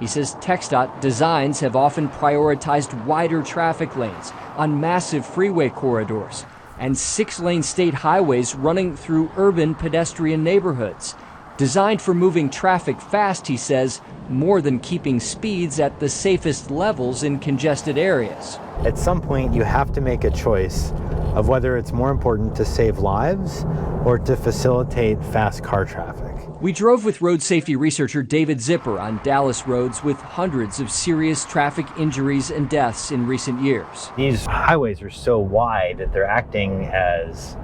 He says TxDOT designs have often prioritized wider traffic lanes on massive freeway corridors and 6-lane state highways running through urban pedestrian neighborhoods. Designed for moving traffic fast, he says, more than keeping speeds at the safest levels in congested areas. At some point, you have to make a choice of whether it's more important to save lives or to facilitate fast car traffic. We drove with road safety researcher David Zipper on Dallas roads with hundreds of serious traffic injuries and deaths in recent years. These highways are so wide that they're acting as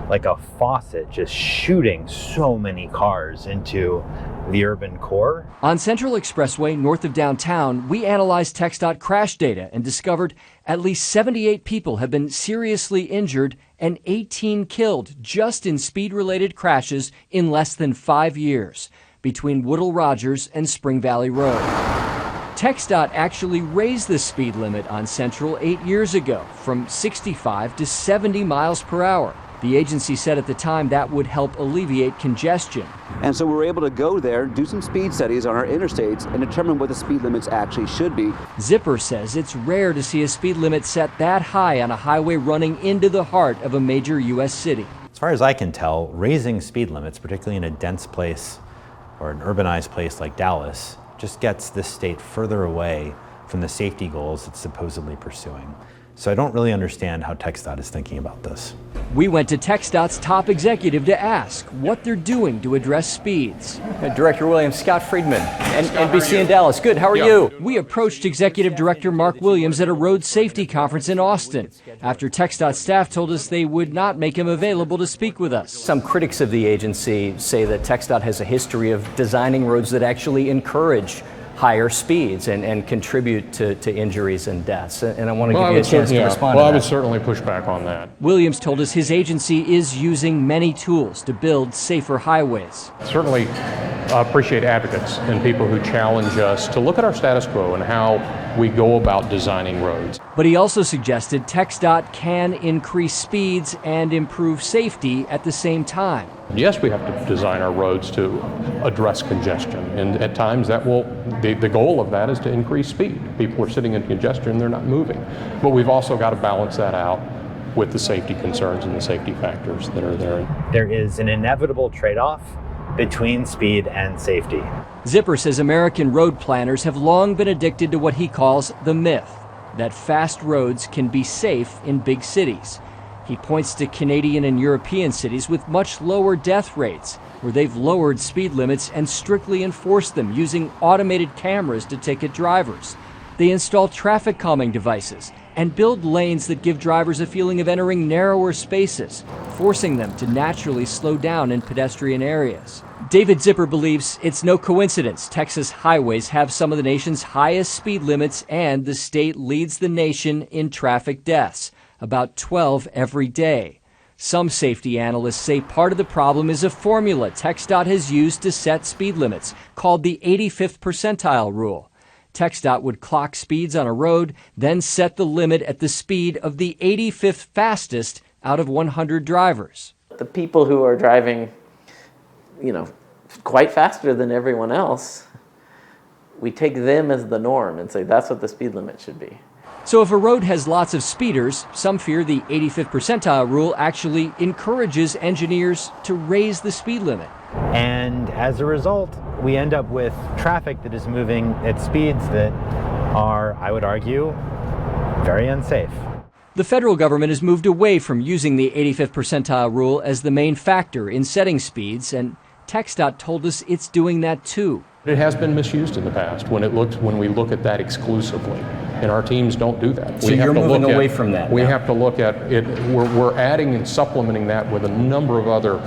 like a faucet, just shooting so many cars into the urban core. On Central Expressway north of downtown, we analyzed TxDOT crash data and discovered at least 78 people have been seriously injured and 18 killed just in speed-related crashes in less than 5 years between Woodall Rogers and Spring Valley Road. TxDOT actually raised the speed limit on Central 8 years ago from 65 to 70 miles per hour. The agency said at the time that would help alleviate congestion. And so we were able to go there, do some speed studies on our interstates, and determine what the speed limits actually should be. Zipper says it's rare to see a speed limit set that high on a highway running into the heart of a major U.S. city. As far as I can tell, raising speed limits, particularly in a dense place or an urbanized place like Dallas, just gets this state further away from the safety goals it's supposedly pursuing. So I don't really understand how TxDOT is thinking about this. We went to TxDOT's top executive to ask what they're doing to address speeds. Director Williams, Scott Friedman, NBC in Dallas. Good, how are you? We approached Executive Director Mark Williams at a road safety conference in Austin after TxDOT staff told us they would not make him available to speak with us. Some critics of the agency say that TxDOT has a history of designing roads that actually encourage higher speeds and contribute to injuries and deaths. And I want to give you a chance to respond to that. Well, I would certainly push back on that. Williams told us his agency is using many tools to build safer highways. Certainly appreciate advocates and people who challenge us to look at our status quo and how we go about designing roads. But he also suggested TxDOT can increase speeds and improve safety at the same time. Yes, we have to design our roads to address congestion, and at times that will, the goal of that is to increase speed. People are sitting in congestion, they're not moving. But we've also got to balance that out with the safety concerns and the safety factors that are there. There is an inevitable trade-off between speed and safety. Zipper says American road planners have long been addicted to what he calls the myth that fast roads can be safe in big cities. He points to Canadian and European cities with much lower death rates, where they've lowered speed limits and strictly enforced them using automated cameras to ticket drivers. They install traffic calming devices and build lanes that give drivers a feeling of entering narrower spaces, forcing them to naturally slow down in pedestrian areas. David Zipper believes it's no coincidence Texas highways have some of the nation's highest speed limits and the state leads the nation in traffic deaths, about 12 every day. Some safety analysts say part of the problem is a formula TxDOT has used to set speed limits, called the 85th percentile rule. TxDOT would clock speeds on a road, then set the limit at the speed of the 85th fastest out of 100 drivers. The people who are driving, quite faster than everyone else, we take them as the norm and say that's what the speed limit should be. So if a road has lots of speeders, some fear the 85th percentile rule actually encourages engineers to raise the speed limit. And as a result, we end up with traffic that is moving at speeds that are, I would argue, very unsafe. The federal government has moved away from using the 85th percentile rule as the main factor in setting speeds, and TxDOT told us it's doing that too. It has been misused in the past when we look at that exclusively, and our teams don't do that. So you're moving away from that. We have to look at it. We're adding and supplementing that with a number of other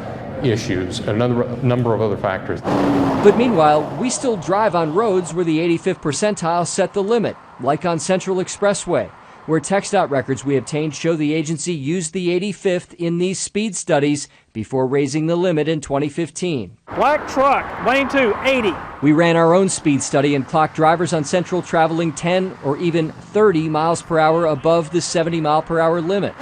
issues, a number of other factors. But meanwhile, we still drive on roads where the 85th percentile set the limit, like on Central Expressway, where TxDOT records we obtained show the agency used the 85th in these speed studies before raising the limit in 2015. Black truck, lane 2, 80. We ran our own speed study and clocked drivers on Central traveling 10 or even 30 miles per hour above the 70 mile per hour limit.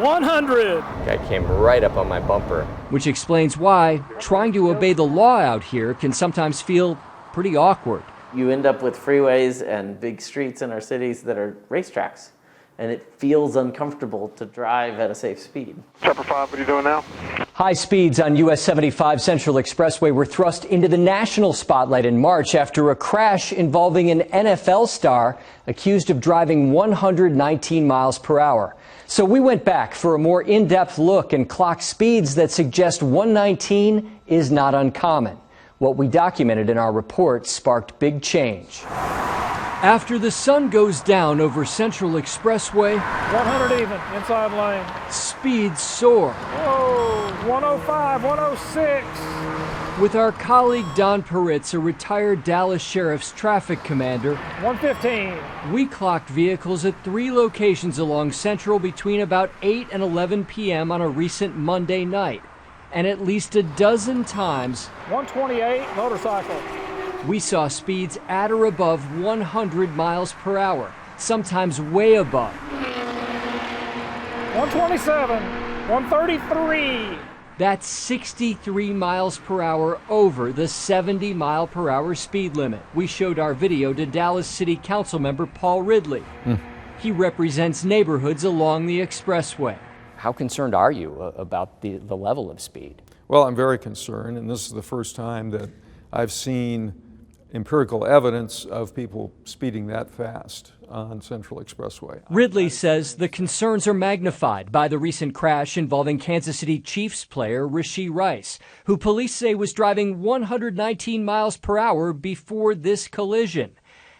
100. Guy came right up on my bumper. Which explains why trying to obey the law out here can sometimes feel pretty awkward. You end up with freeways and big streets in our cities that are racetracks, and it feels uncomfortable to drive at a safe speed. Chopper 5, what are you doing now? High speeds on US 75 Central Expressway were thrust into the national spotlight in March after a crash involving an NFL star accused of driving 119 miles per hour. So we went back for a more in-depth look and clocked speeds that suggest 119 is not uncommon. What we documented in our report sparked big change. After the sun goes down over Central Expressway, 100 even, inside lane. speeds soar. Whoa, 105, 106. With our colleague Don Peritz, a retired Dallas Sheriff's traffic commander, 115. we clocked vehicles at 3 locations along Central between about 8 and 11 p.m. on a recent Monday night. And at least a dozen times, 128, motorcycle. we saw speeds at or above 100 miles per hour, sometimes way above. 127, 133. That's 63 miles per hour over the 70 mile per hour speed limit. We showed our video to Dallas City Council member Paul Ridley. He represents neighborhoods along the expressway. How concerned are you about the level of speed? Well, I'm very concerned, and this is the first time that I've seen empirical evidence of people speeding that fast on Central Expressway. Ridley says the concerns are magnified by the recent crash involving Kansas City Chiefs player Rashee Rice, who police say was driving 119 miles per hour before this collision.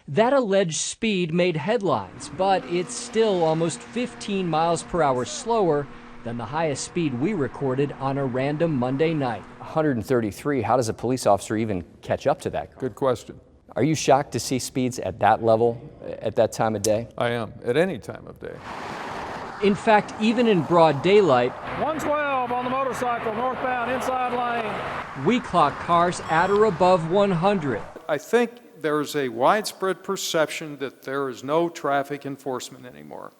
That alleged speed made headlines, but it's still almost 15 miles per hour slower than the highest speed we recorded on a random Monday night. 133, how does a police officer even catch up to that? Good question. Are you shocked to see speeds at that level at that time of day? I am, at any time of day. In fact, even in broad daylight, 112 on the motorcycle, northbound, inside lane. we clock cars at or above 100. I think there's a widespread perception that there is no traffic enforcement anymore,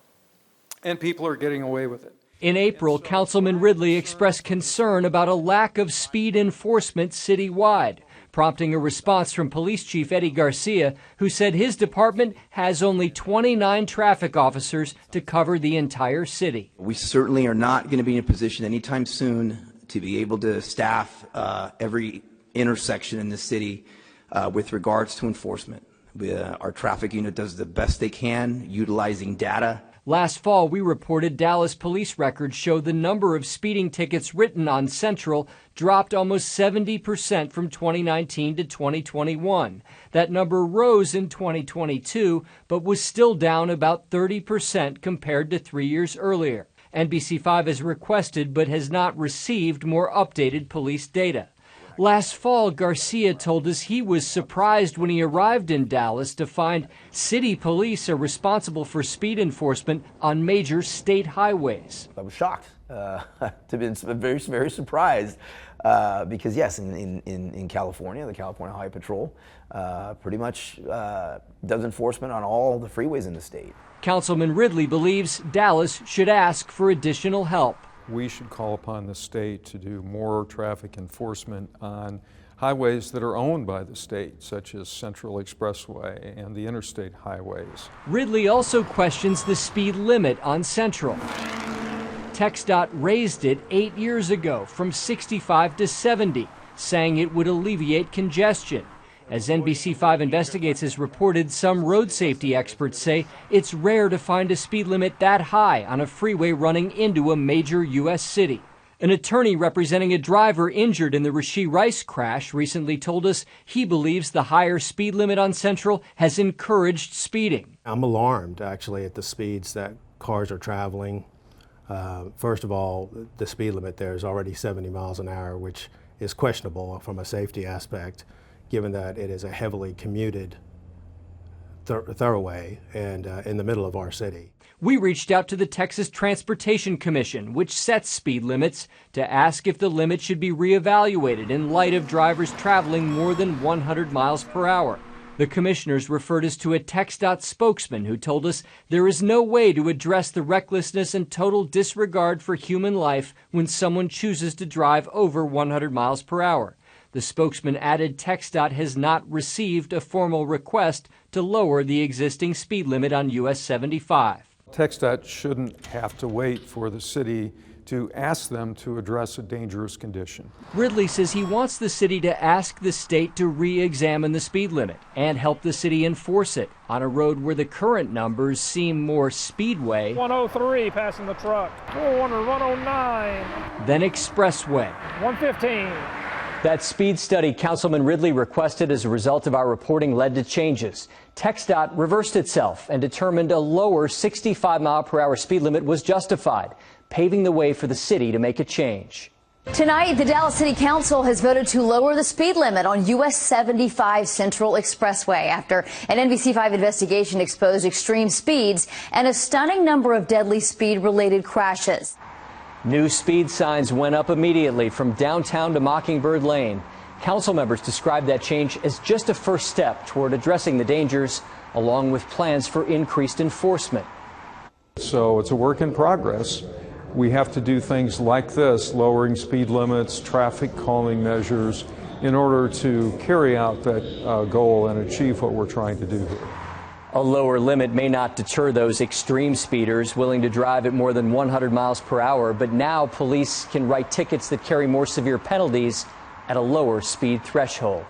and people are getting away with it. In April, Councilman Ridley expressed concern about a lack of speed enforcement citywide, prompting a response from Police Chief Eddie Garcia, who said his department has only 29 traffic officers to cover the entire city. We certainly are not going to be in a position anytime soon to be able to staff every intersection in the city with regards to enforcement. Our traffic unit does the best they can, utilizing data. Last fall, we reported Dallas police records show the number of speeding tickets written on Central dropped almost 70% from 2019 to 2021. That number rose in 2022, but was still down about 30% compared to 3 years earlier. NBC5 has requested but has not received more updated police data. Last fall, Garcia told us he was surprised when he arrived in Dallas to find city police are responsible for speed enforcement on major state highways. I was shocked, to be very, very surprised, because yes, in California, the California Highway Patrol pretty much does enforcement on all the freeways in the state. Councilman Ridley believes Dallas should ask for additional help. We should call upon the state to do more traffic enforcement on highways that are owned by the state, such as Central Expressway and the interstate highways. Ridley also questions the speed limit on Central. TxDOT raised it 8 years ago from 65 to 70, saying it would alleviate congestion. As NBC5 Investigates has reported, some road safety experts say it's rare to find a speed limit that high on a freeway running into a major U.S. city. An attorney representing a driver injured in the Rashee Rice crash recently told us he believes the higher speed limit on Central has encouraged speeding. I'm alarmed, actually, at the speeds that cars are traveling. First of all, the speed limit there is already 70 miles an hour, which is questionable from a safety aspect, given that it is a heavily commuted thoroughway and in the middle of our city. We reached out to the Texas Transportation Commission, which sets speed limits, to ask if the limit should be reevaluated in light of drivers traveling more than 100 miles per hour. The commissioners referred us to a TxDOT spokesman who told us there is no way to address the recklessness and total disregard for human life when someone chooses to drive over 100 miles per hour. The spokesman added TxDOT has not received a formal request to lower the existing speed limit on US 75. TxDOT shouldn't have to wait for the city to ask them to address a dangerous condition. Ridley says he wants the city to ask the state to re-examine the speed limit and help the city enforce it on a road where the current numbers seem more speedway 103 passing the truck. 400, 109. than expressway. 115. That speed study Councilman Ridley requested as a result of our reporting led to changes. TxDOT reversed itself and determined a lower 65-mile-per-hour speed limit was justified, paving the way for the city to make a change. Tonight, the Dallas City Council has voted to lower the speed limit on US 75 Central Expressway after an NBC5 investigation exposed extreme speeds and a stunning number of deadly speed-related crashes. New speed signs went up immediately from downtown to Mockingbird Lane. Council members described that change as just a first step toward addressing the dangers, along with plans for increased enforcement. So it's a work in progress. We have to do things like this, lowering speed limits, traffic calming measures, in order to carry out that goal and achieve what we're trying to do here. A lower limit may not deter those extreme speeders willing to drive at more than 100 miles per hour, but now police can write tickets that carry more severe penalties at a lower speed threshold.